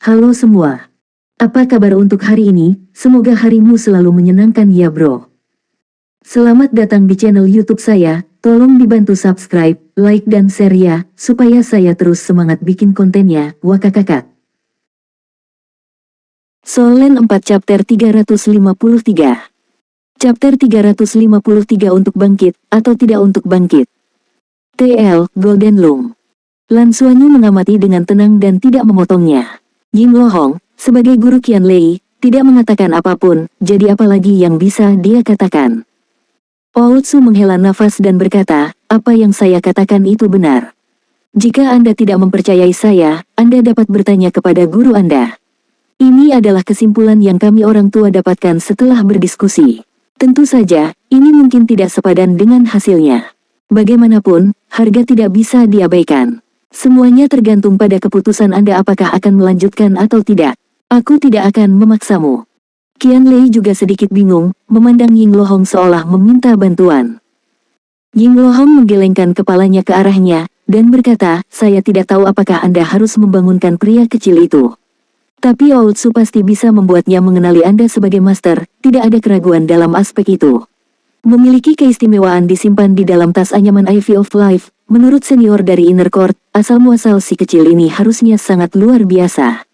Halo semua. Apa kabar untuk hari ini? Semoga harimu selalu menyenangkan ya bro. Selamat datang di channel YouTube saya. Tolong dibantu subscribe, like dan share ya, supaya saya terus semangat bikin kontennya. Wakakakak. Solen 4 chapter 353. Chapter 353 untuk bangkit, atau tidak untuk bangkit. TL, Golden Loom. Lan Xuanyu mengamati dengan tenang dan tidak memotongnya. Ying Lohong, sebagai guru Qian Lei, tidak mengatakan apapun, jadi apalagi yang bisa dia katakan. Ootsu menghela nafas dan berkata, apa yang saya katakan itu benar. Jika Anda tidak mempercayai saya, Anda dapat bertanya kepada guru Anda. Ini adalah kesimpulan yang kami orang tua dapatkan setelah berdiskusi. Tentu saja, ini mungkin tidak sepadan dengan hasilnya. Bagaimanapun, harga tidak bisa diabaikan. Semuanya tergantung pada keputusan Anda apakah akan melanjutkan atau tidak. Aku tidak akan memaksamu. Qian Lei juga sedikit bingung, memandang Ying Lohong seolah meminta bantuan. Ying Lohong menggelengkan kepalanya ke arahnya, dan berkata, saya tidak tahu apakah Anda harus membangunkan pria kecil itu. Tapi Ootsu pasti bisa membuatnya mengenali Anda sebagai master, tidak ada keraguan dalam aspek itu. Memiliki keistimewaan disimpan di dalam tas anyaman Ivy of Life, menurut senior dari Inner Court, asal-muasal si kecil ini harusnya sangat luar biasa.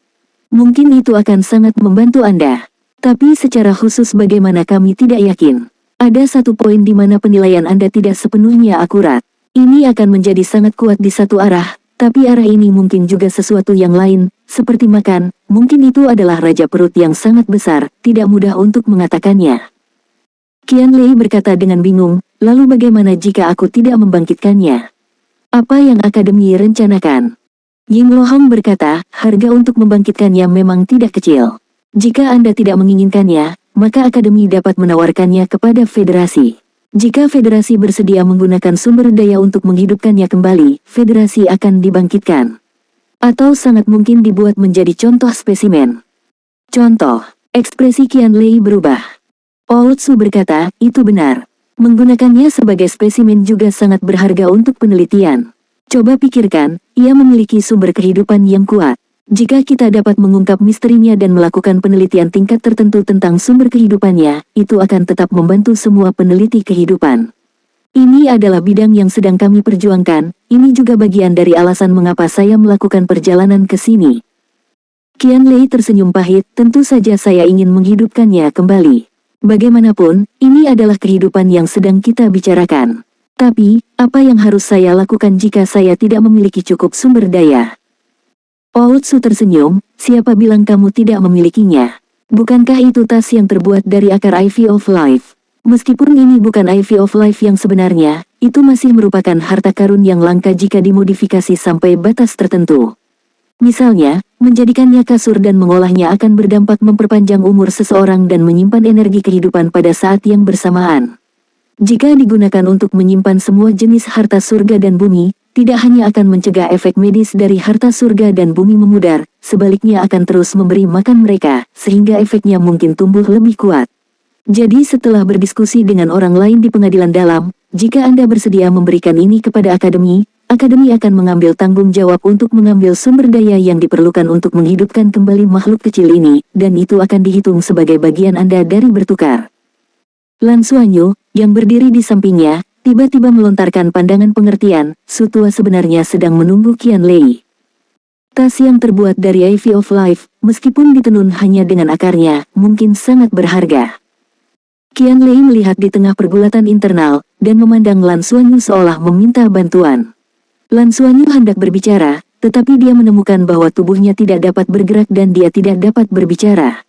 Mungkin itu akan sangat membantu Anda. Tapi secara khusus bagaimana kami tidak yakin. Ada satu poin di mana penilaian Anda tidak sepenuhnya akurat. Ini akan menjadi sangat kuat di satu arah, tapi arah ini mungkin juga sesuatu yang lain, seperti makan, mungkin itu adalah raja perut yang sangat besar, tidak mudah untuk mengatakannya. Qian Lei berkata dengan bingung, lalu bagaimana jika aku tidak membangkitkannya? Apa yang akademi rencanakan? Ying Lohong berkata, harga untuk membangkitkannya memang tidak kecil. Jika Anda tidak menginginkannya, maka akademi dapat menawarkannya kepada federasi. Jika federasi bersedia menggunakan sumber daya untuk menghidupkannya kembali, federasi akan dibangkitkan. Atau sangat mungkin dibuat menjadi contoh spesimen. Contoh, ekspresi Qian Lei berubah. Ootsu berkata, itu benar. Menggunakannya sebagai spesimen juga sangat berharga untuk penelitian. Coba pikirkan, ia memiliki sumber kehidupan yang kuat. Jika kita dapat mengungkap misterinya dan melakukan penelitian tingkat tertentu tentang sumber kehidupannya, itu akan tetap membantu semua peneliti kehidupan. Ini adalah bidang yang sedang kami perjuangkan, ini juga bagian dari alasan mengapa saya melakukan perjalanan ke sini. Qian Lei tersenyum pahit, tentu saja saya ingin menghidupkannya kembali. Bagaimanapun, ini adalah kehidupan yang sedang kita bicarakan. Tapi, apa yang harus saya lakukan jika saya tidak memiliki cukup sumber daya? Ootsu tersenyum, siapa bilang kamu tidak memilikinya? Bukankah itu tas yang terbuat dari akar Ivy of Life? Meskipun ini bukan Ivy of Life yang sebenarnya, itu masih merupakan harta karun yang langka jika dimodifikasi sampai batas tertentu. Misalnya, menjadikannya kasur dan mengolahnya akan berdampak memperpanjang umur seseorang dan menyimpan energi kehidupan pada saat yang bersamaan. Jika digunakan untuk menyimpan semua jenis harta surga dan bumi, tidak hanya akan mencegah efek medis dari harta surga dan bumi memudar, sebaliknya akan terus memberi makan mereka, sehingga efeknya mungkin tumbuh lebih kuat. Jadi setelah berdiskusi dengan orang lain di pengadilan dalam, jika Anda bersedia memberikan ini kepada akademi, akademi akan mengambil tanggung jawab untuk mengambil sumber daya yang diperlukan untuk menghidupkan kembali makhluk kecil ini, dan itu akan dihitung sebagai bagian Anda dari bertukar. Lan Xuanyu, yang berdiri di sampingnya, tiba-tiba melontarkan pandangan pengertian, Sutua sebenarnya sedang menunggu Qian Lei. Tas yang terbuat dari Ivy of Life, meskipun ditenun hanya dengan akarnya, mungkin sangat berharga. Qian Lei melihat di tengah pergulatan internal, dan memandang Lan Xuanyu seolah meminta bantuan. Lan Xuanyu hendak berbicara, tetapi dia menemukan bahwa tubuhnya tidak dapat bergerak dan dia tidak dapat berbicara.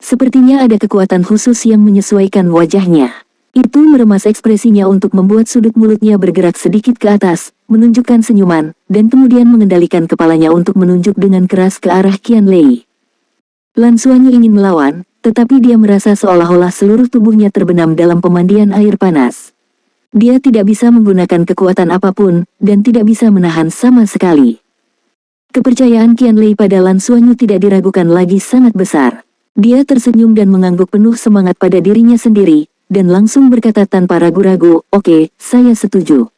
Sepertinya ada kekuatan khusus yang menyesuaikan wajahnya. Itu meremas ekspresinya untuk membuat sudut mulutnya bergerak sedikit ke atas, menunjukkan senyuman, dan kemudian mengendalikan kepalanya untuk menunjuk dengan keras ke arah Qian Lei. Lan Xuanyu ingin melawan, tetapi dia merasa seolah-olah seluruh tubuhnya terbenam dalam pemandian air panas. Dia tidak bisa menggunakan kekuatan apapun, dan tidak bisa menahan sama sekali. Kepercayaan Qian Lei pada Lan Xuanyu tidak diragukan lagi sangat besar. Dia tersenyum dan mengangguk penuh semangat pada dirinya sendiri, dan langsung berkata tanpa ragu-ragu, oke, saya setuju.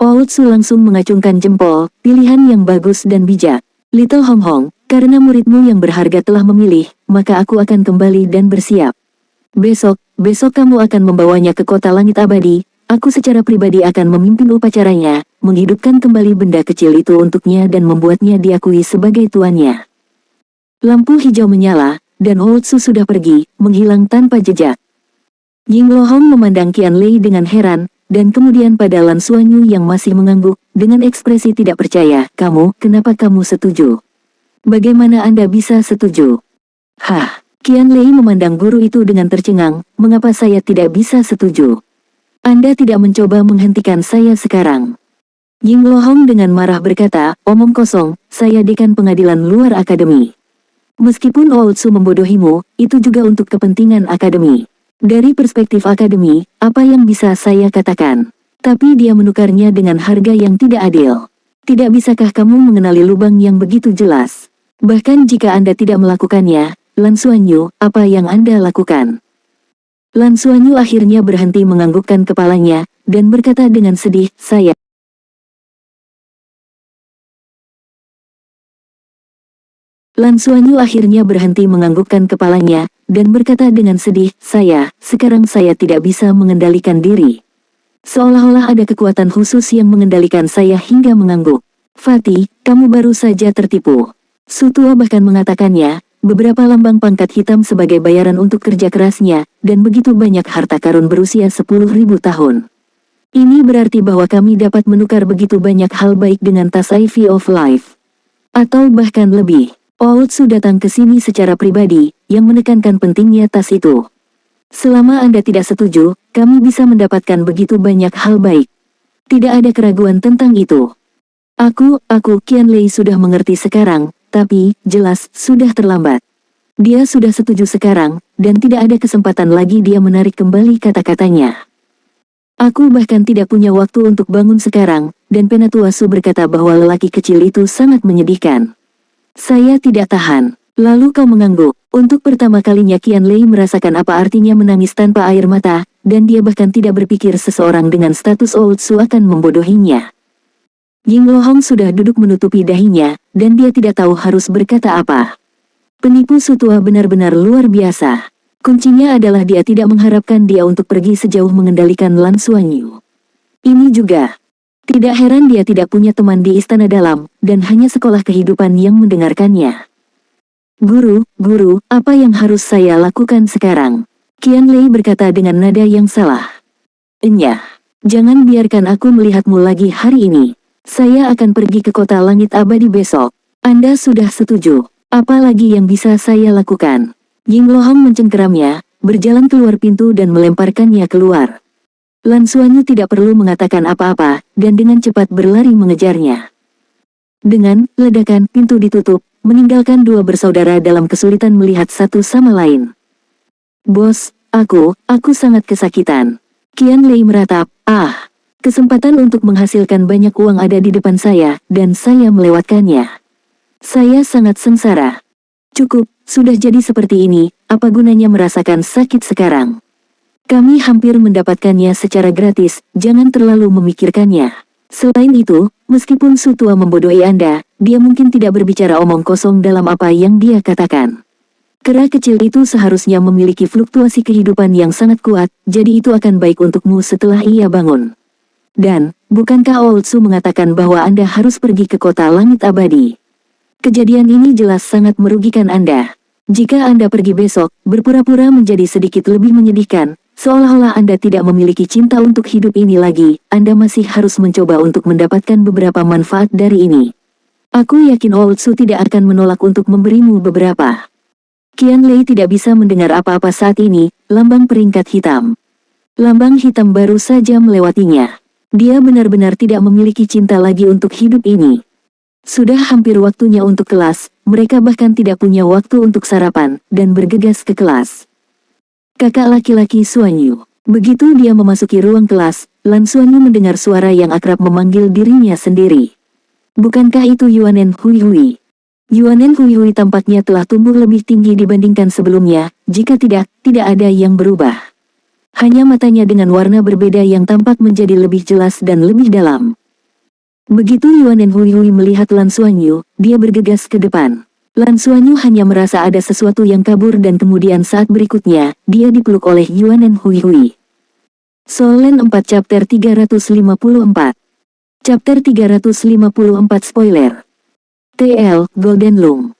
Ootsu langsung mengacungkan jempol, pilihan yang bagus dan bijak. Little Hong Hong, Karena muridmu yang berharga telah memilih, maka aku akan kembali dan bersiap. Besok kamu akan membawanya ke kota langit abadi. Aku secara pribadi akan memimpin upacaranya, menghidupkan kembali benda kecil itu untuknya dan membuatnya diakui sebagai tuannya. Lampu hijau menyala, dan Ootsu sudah pergi, menghilang tanpa jejak. Ying Lohong memandang Qian Lei dengan heran, dan kemudian pada Lan Xuanyu yang masih mengangguk, dengan ekspresi tidak percaya, kenapa kamu setuju? Bagaimana Anda bisa setuju? Hah, Qian Lei memandang guru itu dengan tercengang, mengapa saya tidak bisa setuju? Anda tidak mencoba menghentikan saya sekarang. Ying Lohong dengan marah berkata, omong kosong, saya dekan pengadilan luar akademi. Meskipun Ootsu membodohimu, itu juga untuk kepentingan akademi. Dari perspektif akademi, apa yang bisa saya katakan? Tapi dia menukarnya dengan harga yang tidak adil. Tidak bisakah kamu mengenali lubang yang begitu jelas? Bahkan jika Anda tidak melakukannya, Lan Xuanyu, apa yang Anda lakukan? Lan Xuanyu akhirnya berhenti menganggukkan kepalanya, dan berkata dengan sedih, saya. Lan Xuanyu akhirnya berhenti menganggukkan kepalanya, dan berkata dengan sedih, sekarang saya tidak bisa mengendalikan diri. Seolah-olah ada kekuatan khusus yang mengendalikan saya hingga mengangguk. Fatih, kamu baru saja tertipu. Sutua bahkan mengatakannya, beberapa lambang pangkat hitam sebagai bayaran untuk kerja kerasnya, dan begitu banyak harta karun berusia 10.000 tahun. Ini berarti bahwa kami dapat menukar begitu banyak hal baik dengan tas Ivy of Life. Atau bahkan lebih. Ootsu datang ke sini secara pribadi, yang menekankan pentingnya tas itu. Selama Anda tidak setuju, kami bisa mendapatkan begitu banyak hal baik. Tidak ada keraguan tentang itu. Aku, Qian Lei sudah mengerti sekarang, tapi, jelas, sudah terlambat. Dia sudah setuju sekarang, dan tidak ada kesempatan lagi dia menarik kembali kata-katanya. Aku bahkan tidak punya waktu untuk bangun sekarang, dan Penatua Su berkata bahwa lelaki kecil itu sangat menyedihkan. Saya tidak tahan. Lalu kau mengangguk. Untuk pertama kalinya Qian Lei merasakan apa artinya menangis tanpa air mata, dan dia bahkan tidak berpikir seseorang dengan status Ootsu akan membodohinya. Ying Lohong sudah duduk menutupi dahinya, dan dia tidak tahu harus berkata apa. Penipu Sutua benar-benar luar biasa. Kuncinya adalah dia tidak mengharapkan dia untuk pergi sejauh mengendalikan Lan Xuanyu. Ini juga. Tidak heran dia tidak punya teman di istana dalam, dan hanya sekolah kehidupan yang mendengarkannya. Guru, apa yang harus saya lakukan sekarang? Qian Lei berkata dengan nada yang salah. Enyah, jangan biarkan aku melihatmu lagi hari ini. Saya akan pergi ke kota langit abadi besok. Anda sudah setuju. Apa lagi yang bisa saya lakukan? Ying Lohong mencengkeramnya, berjalan keluar pintu dan melemparkannya keluar. Lan Xuanyu tidak perlu mengatakan apa-apa, dan dengan cepat berlari mengejarnya. Dengan ledakan, pintu ditutup, meninggalkan dua bersaudara dalam kesulitan melihat satu sama lain. Bos, aku sangat kesakitan. Qian Lei meratap, kesempatan untuk menghasilkan banyak uang ada di depan saya, dan saya melewatkannya. Saya sangat sengsara. Cukup, sudah jadi seperti ini, apa gunanya merasakan sakit sekarang? Kami hampir mendapatkannya secara gratis, jangan terlalu memikirkannya. Selain itu, meskipun Sutua membodohi Anda, dia mungkin tidak berbicara omong kosong dalam apa yang dia katakan. Kera kecil itu seharusnya memiliki fluktuasi kehidupan yang sangat kuat, jadi itu akan baik untukmu setelah ia bangun. Dan, bukankah Ootsu mengatakan bahwa Anda harus pergi ke kota langit abadi? Kejadian ini jelas sangat merugikan Anda. Jika Anda pergi besok, berpura-pura menjadi sedikit lebih menyedihkan, seolah-olah Anda tidak memiliki cinta untuk hidup ini lagi, Anda masih harus mencoba untuk mendapatkan beberapa manfaat dari ini. Aku yakin Ootsu tidak akan menolak untuk memberimu beberapa. Qian Lei tidak bisa mendengar apa-apa saat ini, lambang peringkat hitam. Lambang hitam baru saja melewatinya. Dia benar-benar tidak memiliki cinta lagi untuk hidup ini. Sudah hampir waktunya untuk kelas, mereka bahkan tidak punya waktu untuk sarapan, dan bergegas ke kelas. Kakak laki-laki Xuanyu. Begitu dia memasuki ruang kelas, Lan Xuanyu mendengar suara yang akrab memanggil dirinya sendiri. Bukankah itu Yuanen Hui Hui? Yuanen Hui Hui tampaknya telah tumbuh lebih tinggi dibandingkan sebelumnya, jika tidak ada yang berubah. Hanya matanya dengan warna berbeda yang tampak menjadi lebih jelas dan lebih dalam. Begitu Yuanen Hui Hui melihat Lan Xuanyu, dia bergegas ke depan. Lan Xuanyu hanya merasa ada sesuatu yang kabur dan kemudian saat berikutnya, dia dipeluk oleh Yuanen Hui Hui. Soul Land 4 Chapter 354. Chapter 354 Spoiler. TL, Golden Loom.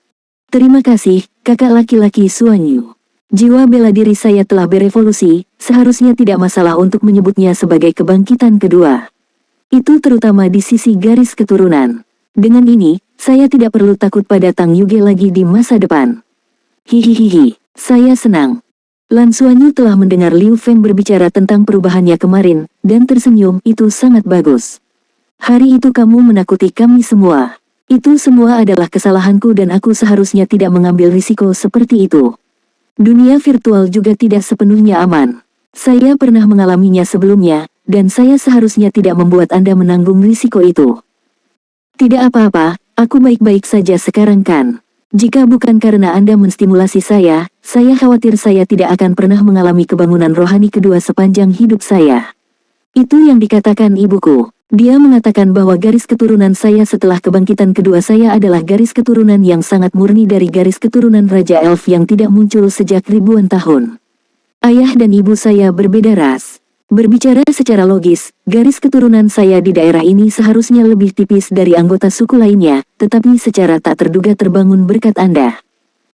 Terima kasih, kakak laki-laki Xuanyu. Jiwa bela diri saya telah berevolusi, seharusnya tidak masalah untuk menyebutnya sebagai kebangkitan kedua. Itu terutama di sisi garis keturunan. Dengan ini, saya tidak perlu takut pada Tang Yuge lagi di masa depan. Hihihihi, saya senang. Lan Xuanyu telah mendengar Liu Feng berbicara tentang perubahannya kemarin, dan tersenyum. Itu sangat bagus. Hari itu kamu menakuti kami semua. Itu semua adalah kesalahanku dan aku seharusnya tidak mengambil risiko seperti itu. Dunia virtual juga tidak sepenuhnya aman. Saya pernah mengalaminya sebelumnya, dan saya seharusnya tidak membuat Anda menanggung risiko itu. Tidak apa-apa, aku baik-baik saja sekarang kan. Jika bukan karena Anda menstimulasi saya khawatir saya tidak akan pernah mengalami kebangunan rohani kedua sepanjang hidup saya. Itu yang dikatakan ibuku. Dia mengatakan bahwa garis keturunan saya setelah kebangkitan kedua saya adalah garis keturunan yang sangat murni dari garis keturunan Raja Elf yang tidak muncul sejak ribuan tahun. Ayah dan ibu saya berbeda ras. Berbicara secara logis, garis keturunan saya di daerah ini seharusnya lebih tipis dari anggota suku lainnya, tetapi secara tak terduga terbangun berkat Anda.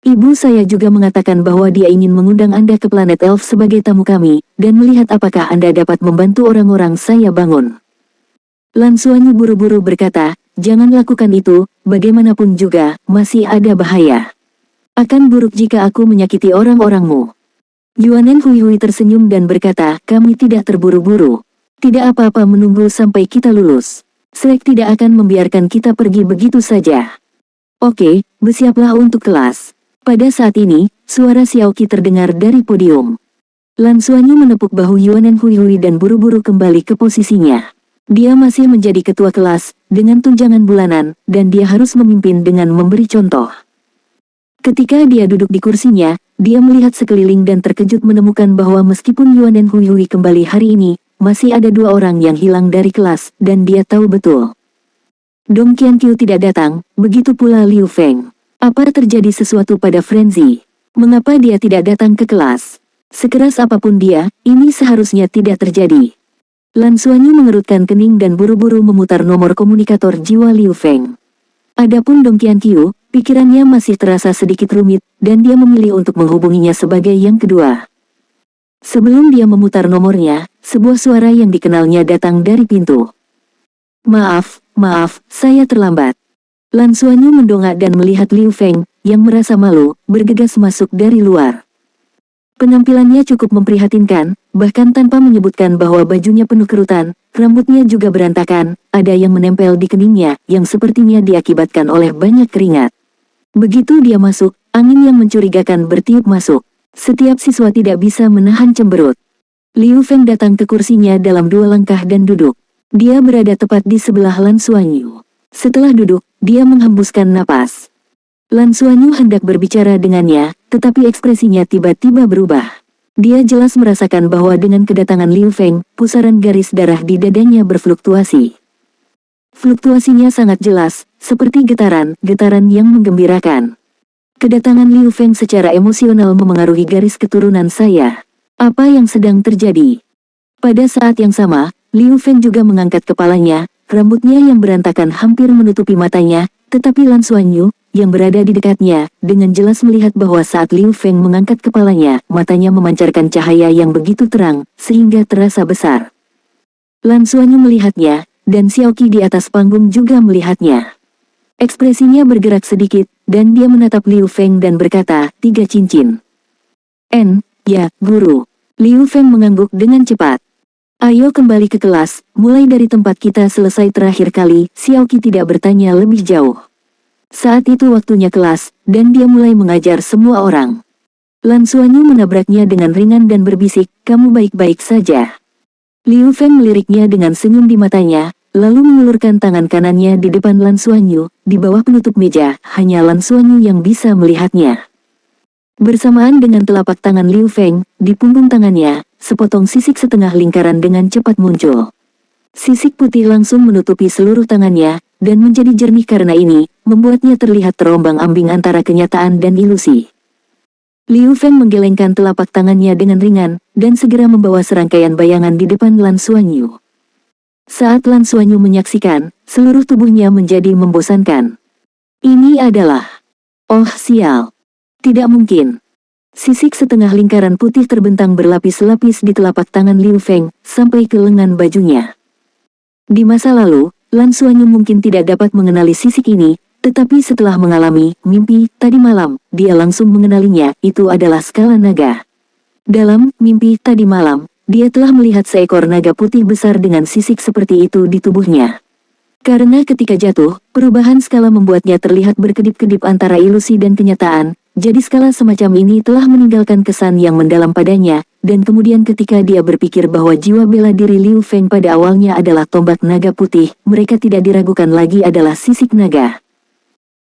Ibu saya juga mengatakan bahwa dia ingin mengundang Anda ke planet Elf sebagai tamu kami, dan melihat apakah Anda dapat membantu orang-orang saya bangun. Lan Xuanyu buru-buru berkata, jangan lakukan itu, bagaimanapun juga, masih ada bahaya. Akan buruk jika aku menyakiti orang-orangmu. Yuanen Hui Hui tersenyum dan berkata, kami tidak terburu-buru. Tidak apa-apa menunggu sampai kita lulus. Shrek tidak akan membiarkan kita pergi begitu saja. Oke, bersiaplah untuk kelas. Pada saat ini, suara Xiaoqi terdengar dari podium. Lan Xuanyu menepuk bahu Yuanen Hui Hui dan buru-buru kembali ke posisinya. Dia masih menjadi ketua kelas, dengan tunjangan bulanan, dan dia harus memimpin dengan memberi contoh. Ketika dia duduk di kursinya, dia melihat sekeliling dan terkejut menemukan bahwa meskipun Yuanen Hui Hui kembali hari ini, masih ada dua orang yang hilang dari kelas, dan dia tahu betul. Dong Qianqiu tidak datang, begitu pula Liu Feng. Apa terjadi sesuatu pada Frenzy? Mengapa dia tidak datang ke kelas? Sekeras apapun dia, ini seharusnya tidak terjadi. Lan Xuanyu mengerutkan kening dan buru-buru memutar nomor komunikator jiwa Liu Feng. Adapun Dong Qianqiu, pikirannya masih terasa sedikit rumit, dan dia memilih untuk menghubunginya sebagai yang kedua. Sebelum dia memutar nomornya, sebuah suara yang dikenalnya datang dari pintu. Maaf, saya terlambat. Lan Xuanyu mendongak dan melihat Liu Feng, yang merasa malu, bergegas masuk dari luar. Penampilannya cukup memprihatinkan, bahkan tanpa menyebutkan bahwa bajunya penuh kerutan, rambutnya juga berantakan, ada yang menempel di keningnya, yang sepertinya diakibatkan oleh banyak keringat. Begitu dia masuk, angin yang mencurigakan bertiup masuk. Setiap siswa tidak bisa menahan cemberut. Liu Feng datang ke kursinya dalam 2 langkah dan duduk. Dia berada tepat di sebelah Lan Xuanyu. Setelah duduk, dia menghembuskan napas. Lan Xuanyu hendak berbicara dengannya, tetapi ekspresinya tiba-tiba berubah. Dia jelas merasakan bahwa dengan kedatangan Liu Feng, pusaran garis darah di dadanya berfluktuasi. Fluktuasinya sangat jelas, seperti getaran yang menggembirakan. Kedatangan Liu Feng secara emosional memengaruhi garis keturunan saya. Apa yang sedang terjadi? Pada saat yang sama, Liu Feng juga mengangkat kepalanya, rambutnya yang berantakan hampir menutupi matanya, tetapi Lan Xuanyu, yang berada di dekatnya, dengan jelas melihat bahwa saat Liu Feng mengangkat kepalanya, matanya memancarkan cahaya yang begitu terang, sehingga terasa besar. Lan Xuanyu melihatnya, dan Xiaoqi di atas panggung juga melihatnya. Ekspresinya bergerak sedikit, dan dia menatap Liu Feng dan berkata, 3 cincin. Ya, guru. Liu Feng mengangguk dengan cepat. Ayo kembali ke kelas, mulai dari tempat kita selesai terakhir kali, Xiaoqi tidak bertanya lebih jauh. Saat itu waktunya kelas, dan dia mulai mengajar semua orang. Lan Xuanyu menabraknya dengan ringan dan berbisik, kamu baik-baik saja. Liu Feng meliriknya dengan senyum di matanya, lalu mengulurkan tangan kanannya di depan Lan Xuanyu, di bawah penutup meja, hanya Lan Xuanyu yang bisa melihatnya. Bersamaan dengan telapak tangan Liu Feng, di punggung tangannya, sepotong sisik setengah lingkaran dengan cepat muncul. Sisik putih langsung menutupi seluruh tangannya, dan menjadi jernih karena ini, membuatnya terlihat terombang-ambing antara kenyataan dan ilusi. Liu Feng menggelengkan telapak tangannya dengan ringan, dan segera membawa serangkaian bayangan di depan Lan Xuanyu. Saat Lan Xuanyu menyaksikan, seluruh tubuhnya menjadi membosankan. Ini adalah... Oh sial! Tidak mungkin! Sisik setengah lingkaran putih terbentang berlapis-lapis di telapak tangan Liu Feng, sampai ke lengan bajunya. Di masa lalu, Lan Xuanyu mungkin tidak dapat mengenali sisik ini, tetapi setelah mengalami mimpi tadi malam, dia langsung mengenalinya, itu adalah skala naga. Dalam mimpi tadi malam, dia telah melihat seekor naga putih besar dengan sisik seperti itu di tubuhnya. Karena ketika jatuh, perubahan skala membuatnya terlihat berkedip-kedip antara ilusi dan kenyataan, jadi skala semacam ini telah meninggalkan kesan yang mendalam padanya, dan kemudian ketika dia berpikir bahwa jiwa bela diri Liu Feng pada awalnya adalah tombak naga putih, mereka tidak diragukan lagi adalah sisik naga.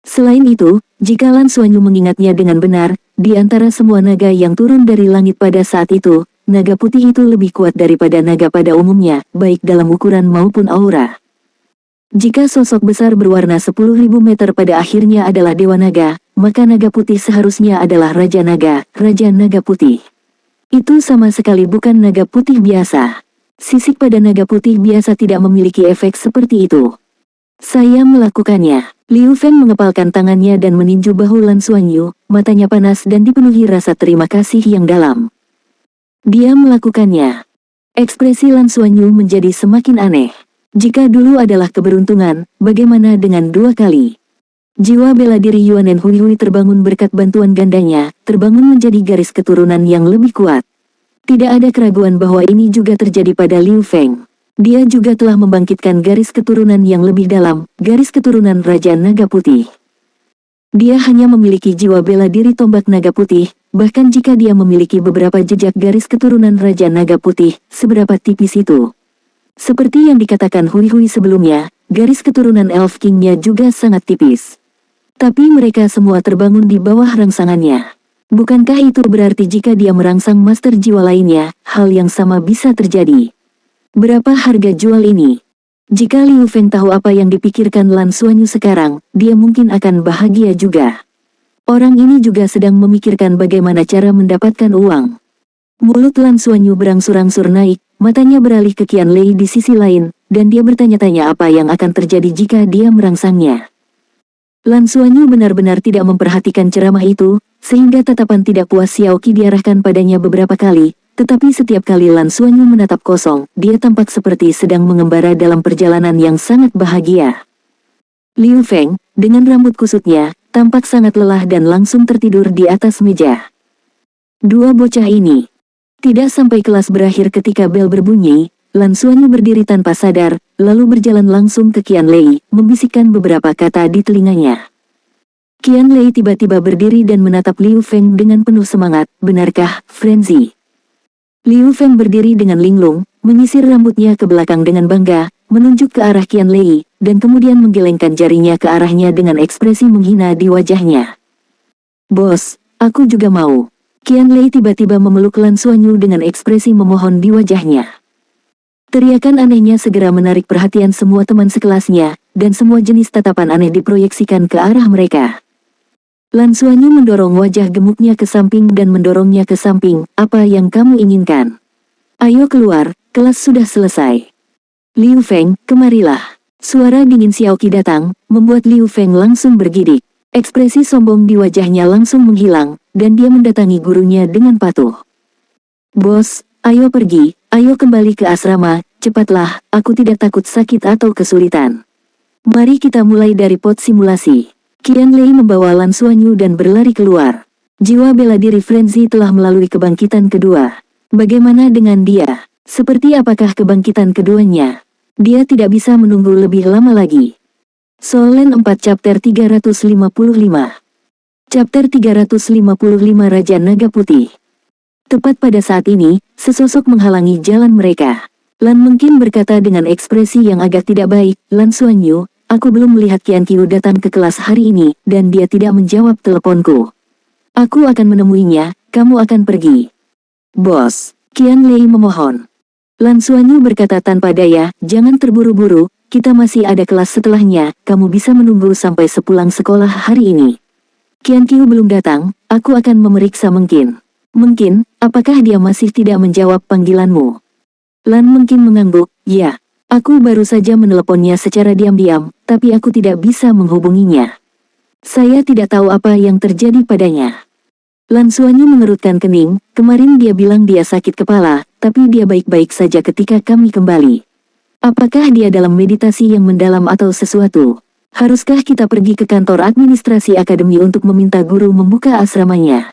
Selain itu, jika Lan Xuanyu mengingatnya dengan benar, di antara semua naga yang turun dari langit pada saat itu, naga putih itu lebih kuat daripada naga pada umumnya, baik dalam ukuran maupun aura. Jika sosok besar berwarna 10.000 meter pada akhirnya adalah Dewa Naga, maka naga putih seharusnya adalah Raja Naga Putih. Itu sama sekali bukan naga putih biasa. Sisik pada naga putih biasa tidak memiliki efek seperti itu. Saya melakukannya. Liu Feng mengepalkan tangannya dan meninju bahu Lan Xuanyu, matanya panas dan dipenuhi rasa terima kasih yang dalam. Dia melakukannya. Ekspresi Lan Xuanyu menjadi semakin aneh. Jika dulu adalah keberuntungan, bagaimana dengan 2 kali? Jiwa bela diri Yuanen Hui terbangun berkat bantuan gandanya, terbangun menjadi garis keturunan yang lebih kuat. Tidak ada keraguan bahwa ini juga terjadi pada Liu Feng. Dia juga telah membangkitkan garis keturunan yang lebih dalam, garis keturunan Raja Naga Putih. Dia hanya memiliki jiwa bela diri tombak naga putih, bahkan jika dia memiliki beberapa jejak garis keturunan Raja Naga Putih, seberapa tipis itu? Seperti yang dikatakan Hui sebelumnya, garis keturunan Elf King-nya juga sangat tipis. Tapi mereka semua terbangun di bawah rangsangannya. Bukankah itu berarti jika dia merangsang master jiwa lainnya, hal yang sama bisa terjadi? Berapa harga jual ini? Jika Liu Feng tahu apa yang dipikirkan Lan Xuanyu sekarang, dia mungkin akan bahagia juga. Orang ini juga sedang memikirkan bagaimana cara mendapatkan uang. Mulut Lan Xuanyu berangsur-angsur naik, matanya beralih ke Qian Lei di sisi lain, dan dia bertanya-tanya apa yang akan terjadi jika dia merangsangnya. Lan Xuanyu benar-benar tidak memperhatikan ceramah itu, sehingga tatapan tidak puas Xiao Qi diarahkan padanya beberapa kali, tetapi setiap kali Lan Xuanyu menatap kosong, dia tampak seperti sedang mengembara dalam perjalanan yang sangat bahagia. Liu Feng, dengan rambut kusutnya, tampak sangat lelah dan langsung tertidur di atas meja. Dua bocah ini. Tidak sampai kelas berakhir ketika bel berbunyi, Lan Xuanyu berdiri tanpa sadar, lalu berjalan langsung ke Qian Lei, membisikkan beberapa kata di telinganya. Qian Lei tiba-tiba berdiri dan menatap Liu Feng dengan penuh semangat, benarkah, Frenzy? Liu Feng berdiri dengan linglung, menyisir rambutnya ke belakang dengan bangga, menunjuk ke arah Qian Lei, dan kemudian menggelengkan jarinya ke arahnya dengan ekspresi menghina di wajahnya. Bos, aku juga mau. Qian Lei tiba-tiba memeluk Lan Xuanyu dengan ekspresi memohon di wajahnya. Teriakan anehnya segera menarik perhatian semua teman sekelasnya, dan semua jenis tatapan aneh diproyeksikan ke arah mereka. Lan Xuanyu mendorong wajah gemuknya ke samping dan mendorongnya ke samping, apa yang kamu inginkan? Ayo keluar, kelas sudah selesai. Liu Feng, kemarilah. Suara dingin Xiao Qi datang, membuat Liu Feng langsung bergidik. Ekspresi sombong di wajahnya langsung menghilang, dan dia mendatangi gurunya dengan patuh. Bos, ayo pergi, ayo kembali ke asrama, cepatlah, aku tidak takut sakit atau kesulitan. Mari kita mulai dari pot simulasi. Qian Lei membawa Lan Xuanyu dan berlari keluar. Jiwa bela diri Frenzy telah melalui kebangkitan kedua. Bagaimana dengan dia? Seperti apakah kebangkitan keduanya? Dia tidak bisa menunggu lebih lama lagi. Solen 4 Chapter 355. Chapter 355 Raja Naga Putih. Tepat pada saat ini, sesosok menghalangi jalan mereka. Lan mungkin berkata dengan ekspresi yang agak tidak baik, Lan Xuanyu, aku belum melihat Qian Qiu datang ke kelas hari ini, dan dia tidak menjawab teleponku. Aku akan menemuinya, kamu akan pergi. Bos, Qian Lei memohon. Lan Xuanyu berkata tanpa daya, jangan terburu-buru, kita masih ada kelas setelahnya, kamu bisa menunggu sampai sepulang sekolah hari ini. Qian Qiu belum datang, aku akan memeriksa Mungkin. Mungkin, apakah dia masih tidak menjawab panggilanmu? Lan Mungkin mengangguk, ya. Aku baru saja meneleponnya secara diam-diam, tapi aku tidak bisa menghubunginya. Saya tidak tahu apa yang terjadi padanya. Lan Suanyu mengerutkan kening, kemarin dia bilang dia sakit kepala, tapi dia baik-baik saja ketika kami kembali. Apakah dia dalam meditasi yang mendalam atau sesuatu? Haruskah kita pergi ke kantor administrasi akademi untuk meminta guru membuka asramanya?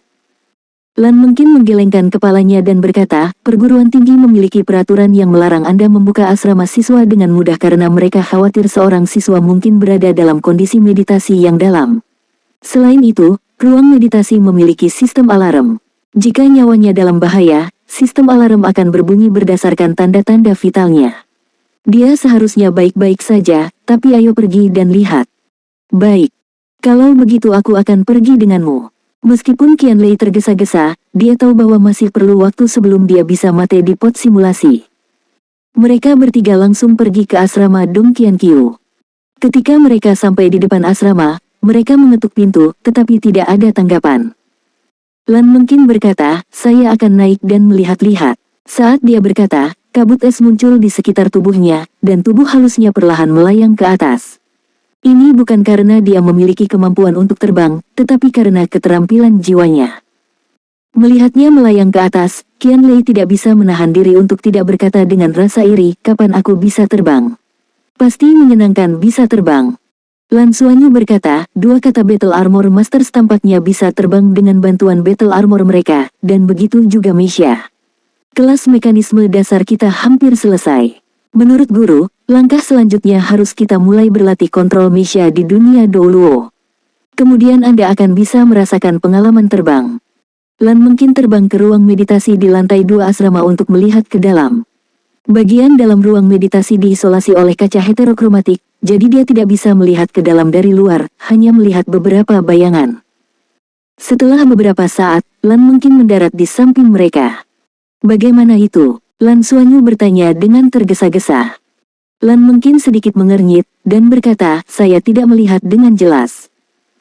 Lan mungkin menggelengkan kepalanya dan berkata, perguruan tinggi memiliki peraturan yang melarang Anda membuka asrama siswa dengan mudah karena mereka khawatir seorang siswa mungkin berada dalam kondisi meditasi yang dalam. Selain itu, ruang meditasi memiliki sistem alarm. Jika nyawanya dalam bahaya, sistem alarm akan berbunyi berdasarkan tanda-tanda vitalnya. Dia seharusnya baik-baik saja, tapi ayo pergi dan lihat. Baik. Kalau begitu aku akan pergi denganmu. Meskipun Qian Lei tergesa-gesa, dia tahu bahwa masih perlu waktu sebelum dia bisa mate di pot simulasi. Mereka bertiga langsung pergi ke asrama Dong Qian Qiu. Ketika mereka sampai di depan asrama, mereka mengetuk pintu, tetapi tidak ada tanggapan. Lan mungkin berkata, saya akan naik dan melihat-lihat. Saat dia berkata, kabut es muncul di sekitar tubuhnya, dan tubuh halusnya perlahan melayang ke atas. Ini bukan karena dia memiliki kemampuan untuk terbang, tetapi karena keterampilan jiwanya. Melihatnya melayang ke atas, Qian Lei tidak bisa menahan diri untuk tidak berkata dengan rasa iri, kapan aku bisa terbang? Pasti menyenangkan bisa terbang. Lan Suanyu berkata, dua kata Battle Armor Masters tampaknya bisa terbang dengan bantuan Battle Armor mereka, dan begitu juga Meisha. Kelas mekanisme dasar kita hampir selesai. Menurut guru, langkah selanjutnya harus kita mulai berlatih kontrol Meisha di dunia Douluo. Kemudian Anda akan bisa merasakan pengalaman terbang. Lan mungkin terbang ke ruang meditasi di lantai 2 asrama untuk melihat ke dalam. Bagian dalam ruang meditasi diisolasi oleh kaca heterokromatik, jadi dia tidak bisa melihat ke dalam dari luar, hanya melihat beberapa bayangan. Setelah beberapa saat, Lan mungkin mendarat di samping mereka. Bagaimana itu? Lan Suanyu bertanya dengan tergesa-gesa. Lan mungkin sedikit mengernyit, dan berkata, saya tidak melihat dengan jelas.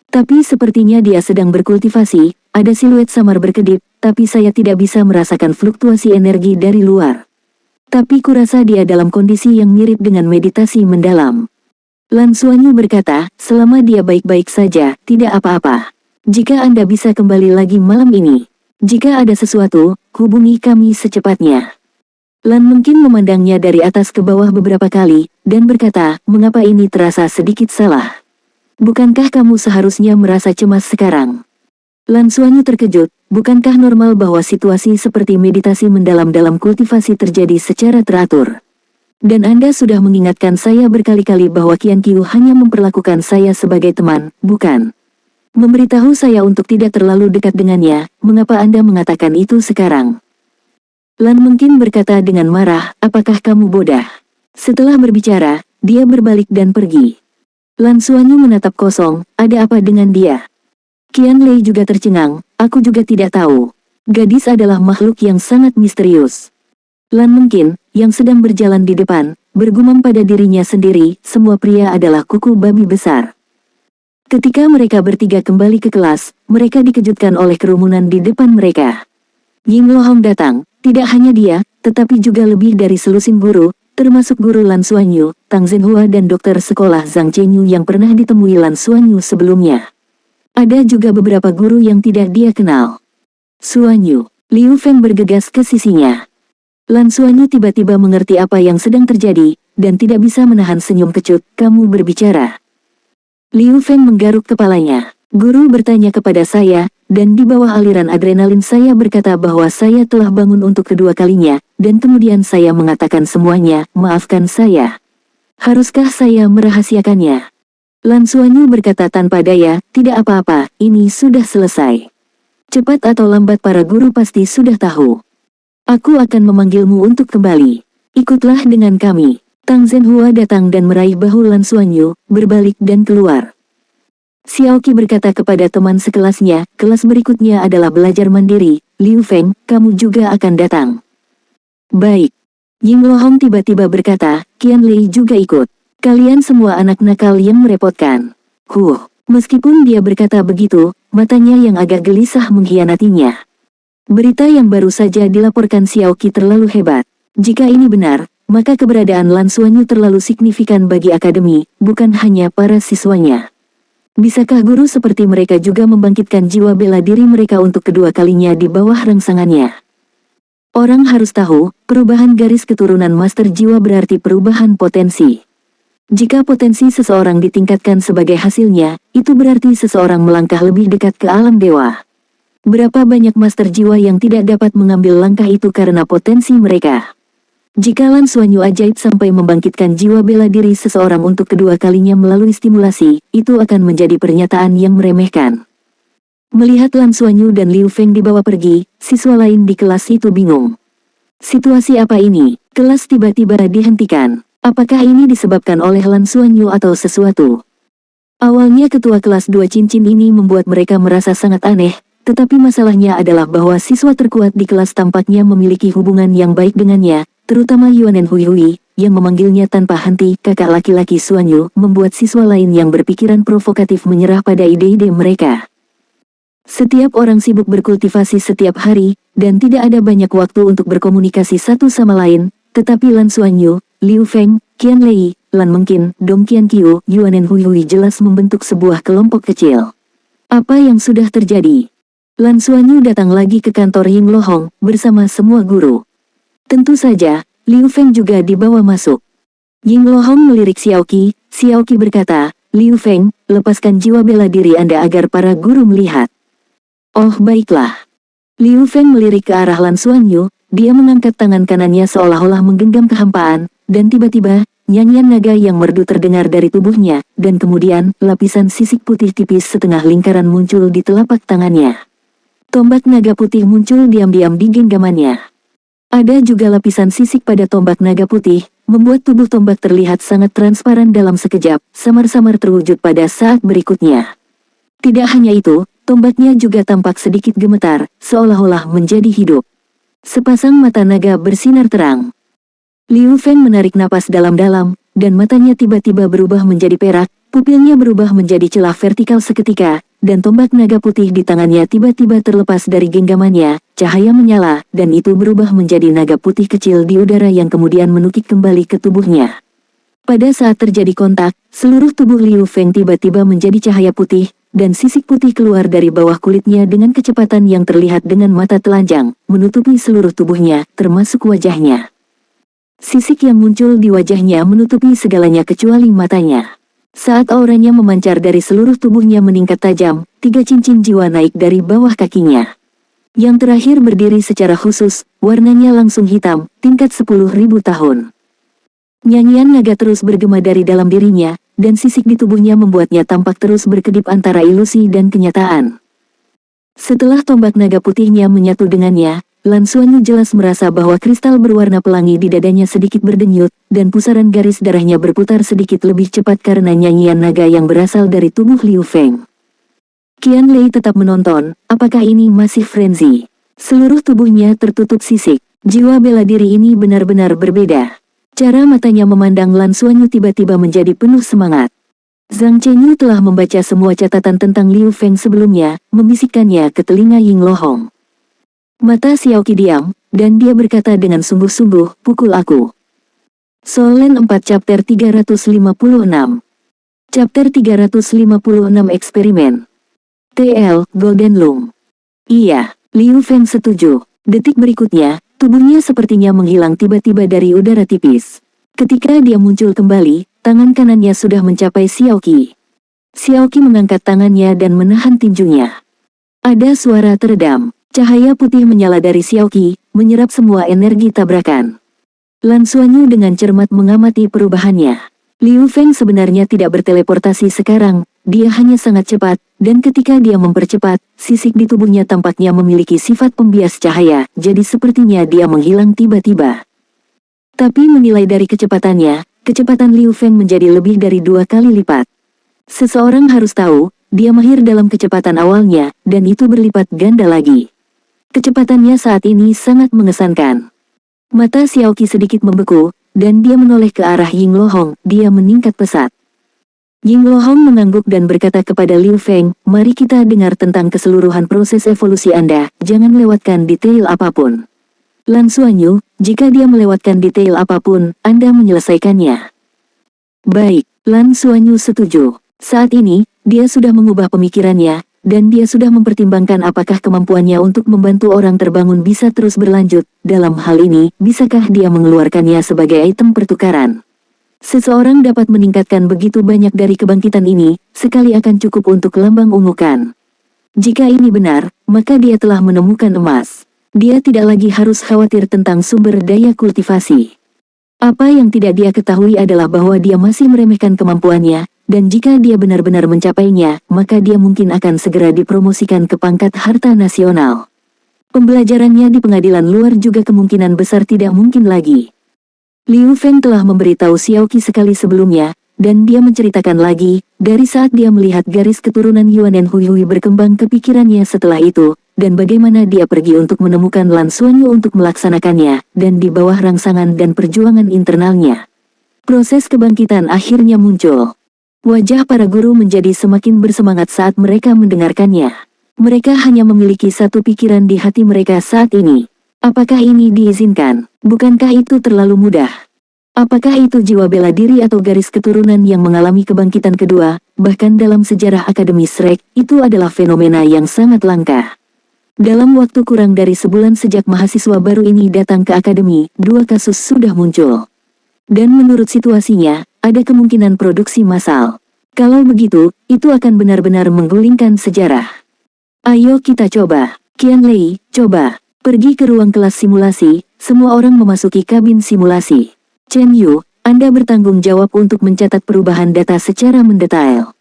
Tapi sepertinya dia sedang berkultivasi, ada siluet samar berkedip, tapi saya tidak bisa merasakan fluktuasi energi dari luar. Tapi kurasa dia dalam kondisi yang mirip dengan meditasi mendalam. Lan Suanyu berkata, selama dia baik-baik saja, tidak apa-apa. Jika Anda bisa kembali lagi malam ini. Jika ada sesuatu, hubungi kami secepatnya. Lan mungkin memandangnya dari atas ke bawah beberapa kali, dan berkata, mengapa ini terasa sedikit salah? Bukankah kamu seharusnya merasa cemas sekarang? Lan Suanyu terkejut, bukankah normal bahwa situasi seperti meditasi mendalam dalam kultivasi terjadi secara teratur? Dan Anda sudah mengingatkan saya berkali-kali bahwa Qian Qiu hanya memperlakukan saya sebagai teman, bukan? Memberitahu saya untuk tidak terlalu dekat dengannya, mengapa Anda mengatakan itu sekarang? Lan mungkin berkata dengan marah, apakah kamu bodoh? Setelah berbicara, dia berbalik dan pergi. Lan Suanyu menatap kosong, ada apa dengan dia? Qian Lei juga tercengang, aku juga tidak tahu. Gadis adalah makhluk yang sangat misterius. Lan mungkin, yang sedang berjalan di depan, bergumam pada dirinya sendiri, semua pria adalah kuku babi besar. Ketika mereka bertiga kembali ke kelas, mereka dikejutkan oleh kerumunan di depan mereka. Ying Lohong datang, tidak hanya dia, tetapi juga lebih dari selusin guru, termasuk guru Lan Suanyu, Tang Zhenhua dan dokter sekolah Zhang Chenyu yang pernah ditemui Lan Suanyu sebelumnya. Ada juga beberapa guru yang tidak dia kenal. Suanyu, Liu Feng bergegas ke sisinya. Lan Suanyu tiba-tiba mengerti apa yang sedang terjadi, dan tidak bisa menahan senyum kecut, kamu berbicara. Liu Feng menggaruk kepalanya. Guru bertanya kepada saya, dan di bawah aliran adrenalin saya berkata bahwa saya telah bangun untuk kedua kalinya, dan kemudian saya mengatakan semuanya, maafkan saya. Haruskah saya merahasiakannya? Lan Suanyu berkata tanpa daya, tidak apa-apa, ini sudah selesai. Cepat atau lambat para guru pasti sudah tahu. Aku akan memanggilmu untuk kembali. Ikutlah dengan kami. Tang Zhenhua datang dan meraih bahu Lan Suanyu, berbalik dan keluar. Xiaoqi berkata kepada teman sekelasnya, kelas berikutnya adalah belajar mandiri, Liu Feng, kamu juga akan datang. Baik. Ying Lohong tiba-tiba berkata, Qian Lei juga ikut. Kalian semua anak nakal yang merepotkan. Meskipun dia berkata begitu, matanya yang agak gelisah mengkhianatinya. Berita yang baru saja dilaporkan Xiaoqi terlalu hebat. Jika ini benar, maka keberadaan Lan Xuanyu terlalu signifikan bagi akademi, bukan hanya para siswanya. Bisakah guru seperti mereka juga membangkitkan jiwa bela diri mereka untuk kedua kalinya di bawah rangsangannya? Orang harus tahu, perubahan garis keturunan master jiwa berarti perubahan potensi. Jika potensi seseorang ditingkatkan sebagai hasilnya, itu berarti seseorang melangkah lebih dekat ke alam dewa. Berapa banyak master jiwa yang tidak dapat mengambil langkah itu karena potensi mereka? Jika Lan Xuanyu ajaib sampai membangkitkan jiwa bela diri seseorang untuk kedua kalinya melalui stimulasi, itu akan menjadi pernyataan yang meremehkan. Melihat Lan Xuanyu dan Liu Feng dibawa pergi, siswa lain di kelas itu bingung. Situasi apa ini? Kelas tiba-tiba dihentikan. Apakah ini disebabkan oleh Lan Xuanyu atau sesuatu? Awalnya ketua kelas 2 cincin ini membuat mereka merasa sangat aneh, tetapi masalahnya adalah bahwa siswa terkuat di kelas tampaknya memiliki hubungan yang baik dengannya, terutama Yuanen Hui Hui, yang memanggilnya tanpa henti kakak laki-laki Xuanyu, membuat siswa lain yang berpikiran provokatif menyerah pada ide-ide mereka. Setiap orang sibuk berkultivasi setiap hari, dan tidak ada banyak waktu untuk berkomunikasi satu sama lain, tetapi Lan Xuanyu, Liu Feng, Qian Lei, Lan Mengqin, Dong Qianqiu, Yuanen Hui Hui jelas membentuk sebuah kelompok kecil. Apa yang sudah terjadi? Lan Xuanyu datang lagi ke kantor Ying Lohong, bersama semua guru. Tentu saja, Liu Feng juga dibawa masuk. Ying Lohong melirik Xiaoqi, Xiaoqi berkata, Liu Feng, lepaskan jiwa bela diri Anda agar para guru melihat. Oh baiklah. Liu Feng melirik ke arah Lan Xuanyu, dia mengangkat tangan kanannya seolah-olah menggenggam kehampaan, dan tiba-tiba, nyanyian naga yang merdu terdengar dari tubuhnya, dan kemudian, lapisan sisik putih tipis setengah lingkaran muncul di telapak tangannya. Tombak naga putih muncul diam-diam di genggamannya. Ada juga lapisan sisik pada tombak naga putih, membuat tubuh tombak terlihat sangat transparan dalam sekejap, samar-samar terwujud pada saat berikutnya. Tidak hanya itu, tombaknya juga tampak sedikit gemetar, seolah-olah menjadi hidup. Sepasang mata naga bersinar terang. Liu Feng menarik napas dalam-dalam, dan matanya tiba-tiba berubah menjadi perak, pupilnya berubah menjadi celah vertikal seketika, dan tombak naga putih di tangannya tiba-tiba terlepas dari genggamannya, cahaya menyala, dan itu berubah menjadi naga putih kecil di udara yang kemudian menukik kembali ke tubuhnya. Pada saat terjadi kontak, seluruh tubuh Liu Feng tiba-tiba menjadi cahaya putih, dan sisik putih keluar dari bawah kulitnya dengan kecepatan yang terlihat dengan mata telanjang, menutupi seluruh tubuhnya, termasuk wajahnya. Sisik yang muncul di wajahnya menutupi segalanya kecuali matanya. Saat auranya memancar dari seluruh tubuhnya meningkat tajam, 3 cincin jiwa naik dari bawah kakinya. Yang terakhir berdiri secara khusus, warnanya langsung hitam, tingkat 10.000 tahun. Nyanyian naga terus bergema dari dalam dirinya, dan sisik di tubuhnya membuatnya tampak terus berkedip antara ilusi dan kenyataan. Setelah tombak naga putihnya menyatu dengannya, Lan Xuanyu jelas merasa bahwa kristal berwarna pelangi di dadanya sedikit berdenyut, dan pusaran garis darahnya berputar sedikit lebih cepat karena nyanyian naga yang berasal dari tubuh Liu Feng. Qian Lei tetap menonton, apakah ini masih frenzy? Seluruh tubuhnya tertutup sisik, jiwa bela diri ini benar-benar berbeda. Cara matanya memandang Lan Xuanyu tiba-tiba menjadi penuh semangat. Zhang Chenyu telah membaca semua catatan tentang Liu Feng sebelumnya, membisikkannya ke telinga Ying Lohong. Mata Xiaoqi diam, dan dia berkata dengan sungguh-sungguh, pukul aku. Solen 4 Chapter 356 Chapter 356 Eksperimen TL, Golden Loom. Iya, Liu Feng setuju. Detik berikutnya, tubuhnya sepertinya menghilang tiba-tiba dari udara tipis. Ketika dia muncul kembali, tangan kanannya sudah mencapai Xiaoqi. Xiaoqi mengangkat tangannya dan menahan tinjunya. Ada suara teredam. Cahaya putih menyala dari Xiaoqi, menyerap semua energi tabrakan. Lan Xuanyu dengan cermat mengamati perubahannya. Liu Feng sebenarnya tidak berteleportasi sekarang, dia hanya sangat cepat, dan ketika dia mempercepat, sisik di tubuhnya tampaknya memiliki sifat pembias cahaya, jadi sepertinya dia menghilang tiba-tiba. Tapi menilai dari kecepatannya, kecepatan Liu Feng menjadi lebih dari 2 kali lipat. Seseorang harus tahu, dia mahir dalam kecepatan awalnya, dan itu berlipat ganda lagi. Kecepatannya saat ini sangat mengesankan. Mata Xiaoqi sedikit membeku, dan dia menoleh ke arah Ying Lohong. Dia meningkat pesat. Ying Lohong mengangguk dan berkata kepada Liu Feng, "Mari kita dengar tentang keseluruhan proses evolusi Anda, jangan lewatkan detail apapun." Lan Xuanyu, jika dia melewatkan detail apapun, Anda menyelesaikannya. Baik, Lan Xuanyu setuju. Saat ini, dia sudah mengubah pemikirannya, dan dia sudah mempertimbangkan apakah kemampuannya untuk membantu orang terbangun bisa terus berlanjut. Dalam hal ini, bisakah dia mengeluarkannya sebagai item pertukaran? Seseorang dapat meningkatkan begitu banyak dari kebangkitan ini, sekali akan cukup untuk lambang ungukan. Jika ini benar, maka dia telah menemukan emas. Dia tidak lagi harus khawatir tentang sumber daya kultivasi. Apa yang tidak dia ketahui adalah bahwa dia masih meremehkan kemampuannya, dan jika dia benar-benar mencapainya, maka dia mungkin akan segera dipromosikan ke pangkat harta nasional. Pembelajarannya di pengadilan luar juga kemungkinan besar tidak mungkin lagi. Liu Feng telah memberitahu Xiaoqi sekali sebelumnya, dan dia menceritakan lagi, dari saat dia melihat garis keturunan Yuanen Hui berkembang ke pikirannya setelah itu, dan bagaimana dia pergi untuk menemukan Lan Xuanyu untuk melaksanakannya, dan di bawah rangsangan dan perjuangan internalnya. Proses kebangkitan akhirnya muncul. Wajah para guru menjadi semakin bersemangat saat mereka mendengarkannya. Mereka hanya memiliki satu pikiran di hati mereka saat ini. Apakah ini diizinkan? Bukankah itu terlalu mudah? Apakah itu jiwa bela diri atau garis keturunan yang mengalami kebangkitan kedua? Bahkan dalam sejarah Akademi Shrek, itu adalah fenomena yang sangat langka. Dalam waktu kurang dari sebulan sejak mahasiswa baru ini datang ke Akademi, 2 kasus sudah muncul. Dan menurut situasinya, ada kemungkinan produksi massal. Kalau begitu, itu akan benar-benar menggulingkan sejarah. Ayo kita coba. Qianlei, coba. Pergi ke ruang kelas simulasi, semua orang memasuki kabin simulasi. Chen Yu, Anda bertanggung jawab untuk mencatat perubahan data secara mendetail.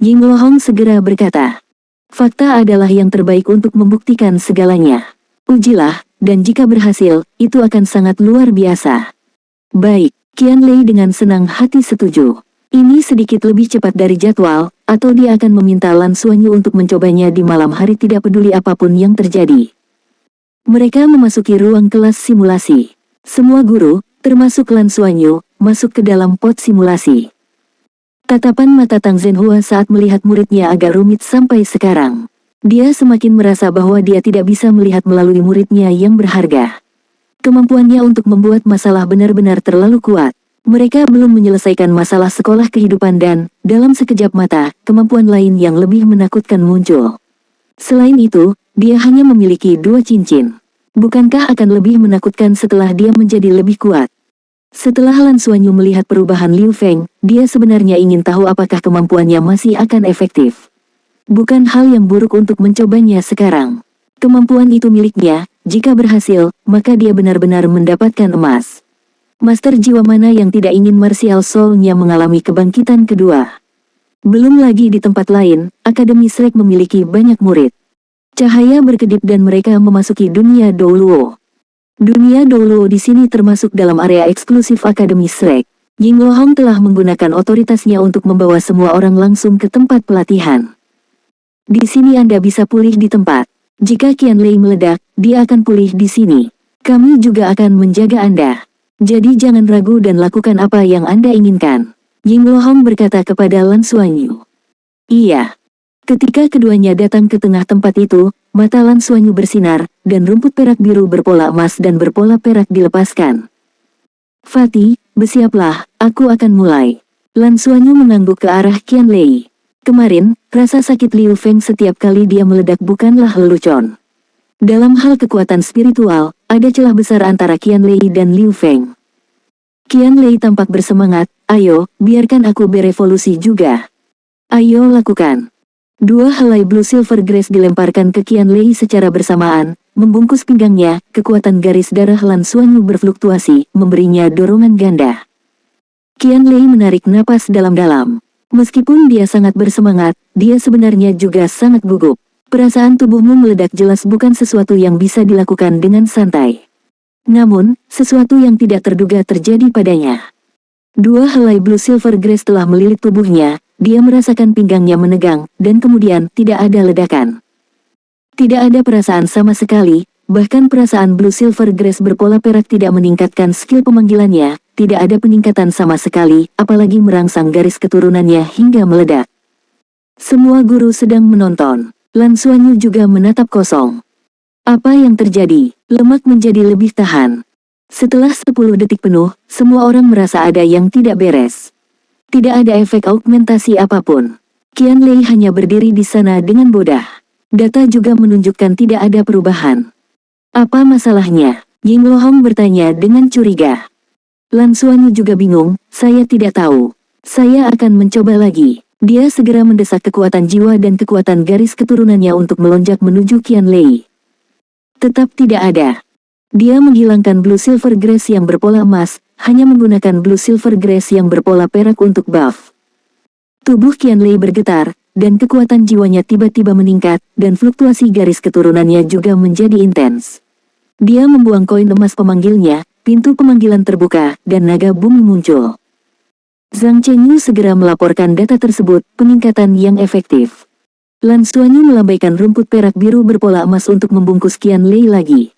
Ying Lohong segera berkata. Fakta adalah yang terbaik untuk membuktikan segalanya. Ujilah, dan jika berhasil, itu akan sangat luar biasa. Baik. Qianlei dengan senang hati setuju. Ini sedikit lebih cepat dari jadwal, atau dia akan meminta Lan Xuanyu untuk mencobanya di malam hari tidak peduli apapun yang terjadi. Mereka memasuki ruang kelas simulasi. Semua guru, termasuk Lan Xuanyu, masuk ke dalam pot simulasi. Tatapan mata Tang Zhenhua saat melihat muridnya agak rumit sampai sekarang. Dia semakin merasa bahwa dia tidak bisa melihat melalui muridnya yang berharga. Kemampuannya untuk membuat masalah benar-benar terlalu kuat. Mereka belum menyelesaikan masalah sekolah kehidupan dan, dalam sekejap mata, kemampuan lain yang lebih menakutkan muncul. Selain itu, dia hanya memiliki 2 cincin. Bukankah akan lebih menakutkan setelah dia menjadi lebih kuat? Setelah Lan Xuanyu melihat perubahan Liu Feng, dia sebenarnya ingin tahu apakah kemampuannya masih akan efektif. Bukan hal yang buruk untuk mencobanya sekarang. Kemampuan itu miliknya, jika berhasil, maka dia benar-benar mendapatkan emas. Master jiwa mana yang tidak ingin martial soul-nya mengalami kebangkitan kedua? Belum lagi di tempat lain, Akademi Shrek memiliki banyak murid. Cahaya berkedip dan mereka memasuki dunia Douluo. Dunia Douluo di sini termasuk dalam area eksklusif Akademi Shrek. Ying Lohong telah menggunakan otoritasnya untuk membawa semua orang langsung ke tempat pelatihan. Di sini Anda bisa pulih di tempat. Jika Qianlei meledak, dia akan pulih di sini. Kami juga akan menjaga Anda. Jadi jangan ragu dan lakukan apa yang Anda inginkan. Ying Lohong berkata kepada Lan Xuanyu. Iya. Ketika keduanya datang ke tengah tempat itu, mata Lan Xuanyu bersinar, dan rumput perak biru berpola emas dan berpola perak dilepaskan. Fatih, bersiaplah, aku akan mulai. Lan Xuanyu mengangguk ke arah Qianlei. Kemarin, rasa sakit Liu Feng setiap kali dia meledak bukanlah lelucon. Dalam hal kekuatan spiritual, ada celah besar antara Qianlei dan Liu Feng. Qianlei tampak bersemangat, ayo, biarkan aku berevolusi juga. Ayo lakukan. 2 helai Blue Silver Grace dilemparkan ke Qianlei secara bersamaan, membungkus pinggangnya, kekuatan garis darah Lan Xuanyu berfluktuasi, memberinya dorongan ganda. Qianlei menarik napas dalam-dalam. Meskipun dia sangat bersemangat, dia sebenarnya juga sangat gugup. Perasaan tubuhmu meledak jelas bukan sesuatu yang bisa dilakukan dengan santai. Namun, sesuatu yang tidak terduga terjadi padanya. 2 helai Blue Silver Grace telah melilit tubuhnya, dia merasakan pinggangnya menegang, dan kemudian tidak ada ledakan. Tidak ada perasaan sama sekali, bahkan perasaan Blue Silver Grace berpola perak tidak meningkatkan skill pemanggilannya, tidak ada peningkatan sama sekali, apalagi merangsang garis keturunannya hingga meledak. Semua guru sedang menonton. Lan Xuanyu juga menatap kosong. Apa yang terjadi? Lemak menjadi lebih tahan. Setelah 10 detik penuh, semua orang merasa ada yang tidak beres. Tidak ada efek augmentasi apapun. Qian Lei hanya berdiri di sana dengan bodah. Data juga menunjukkan tidak ada perubahan. Apa masalahnya? Ying Lohong bertanya dengan curiga. Lan Xuanyu juga bingung, saya tidak tahu. Saya akan mencoba lagi. Dia segera mendesak kekuatan jiwa dan kekuatan garis keturunannya untuk melonjak menuju Qian Lei. Tetap tidak ada. Dia menghilangkan Blue Silver Grace yang berpola emas, hanya menggunakan Blue Silver Grace yang berpola perak untuk buff. Tubuh Qian Lei bergetar, dan kekuatan jiwanya tiba-tiba meningkat, dan fluktuasi garis keturunannya juga menjadi intens. Dia membuang koin emas pemanggilnya, pintu pemanggilan terbuka, dan naga bumi muncul. Zhang Chengyu segera melaporkan data tersebut, peningkatan yang efektif. Lan Xuanyu melambaikan rumput perak biru berpola emas untuk membungkus Qian Lei lagi.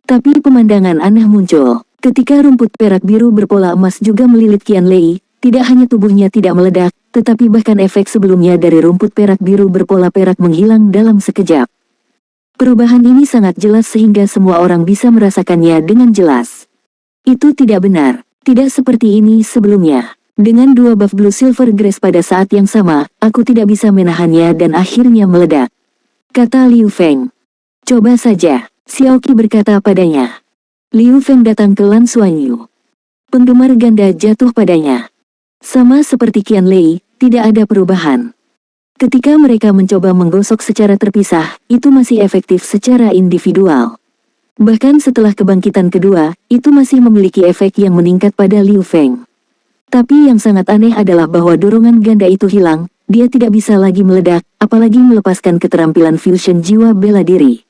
Tapi pemandangan aneh muncul. Ketika rumput perak biru berpola emas juga melilit Qian Lei, tidak hanya tubuhnya tidak meledak, tetapi bahkan efek sebelumnya dari rumput perak biru berpola perak menghilang dalam sekejap. Perubahan ini sangat jelas sehingga semua orang bisa merasakannya dengan jelas. Itu tidak benar. Tidak seperti ini sebelumnya. Dengan 2 buff Blue Silver Grace pada saat yang sama, aku tidak bisa menahannya dan akhirnya meledak. Kata Liu Feng. Coba saja, Xiao Qi berkata padanya. Liu Feng datang ke Lan Xuanyu. Penggemar ganda jatuh padanya. Sama seperti Qian Lei, tidak ada perubahan. Ketika mereka mencoba menggosok secara terpisah, itu masih efektif secara individual. Bahkan setelah kebangkitan kedua, itu masih memiliki efek yang meningkat pada Liu Feng. Tapi yang sangat aneh adalah bahwa dorongan ganda itu hilang, dia tidak bisa lagi meledak, apalagi melepaskan keterampilan fusion jiwa bela diri.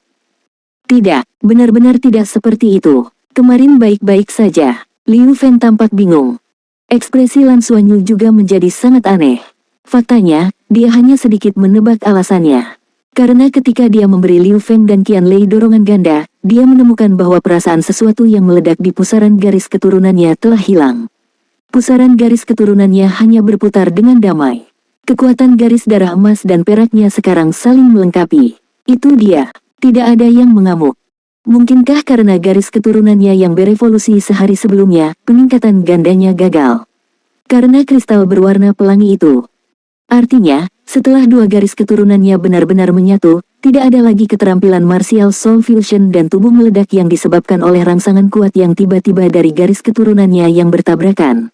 Tidak, benar-benar tidak seperti itu. Kemarin baik-baik saja. Liu Feng tampak bingung. Ekspresi Lan Xuanyu juga menjadi sangat aneh. Faktanya, dia hanya sedikit menebak alasannya. Karena ketika dia memberi Liu Feng dan Qian Lei dorongan ganda, dia menemukan bahwa perasaan sesuatu yang meledak di pusaran garis keturunannya telah hilang. Pusaran garis keturunannya hanya berputar dengan damai. Kekuatan garis darah emas dan peraknya sekarang saling melengkapi. Itu dia. Tidak ada yang mengamuk. Mungkinkah karena garis keturunannya yang berevolusi sehari sebelumnya, peningkatan gandanya gagal? Karena kristal berwarna pelangi itu. Artinya, setelah 2 garis keturunannya benar-benar menyatu, tidak ada lagi keterampilan martial soul fusion dan tubuh meledak yang disebabkan oleh rangsangan kuat yang tiba-tiba dari garis keturunannya yang bertabrakan.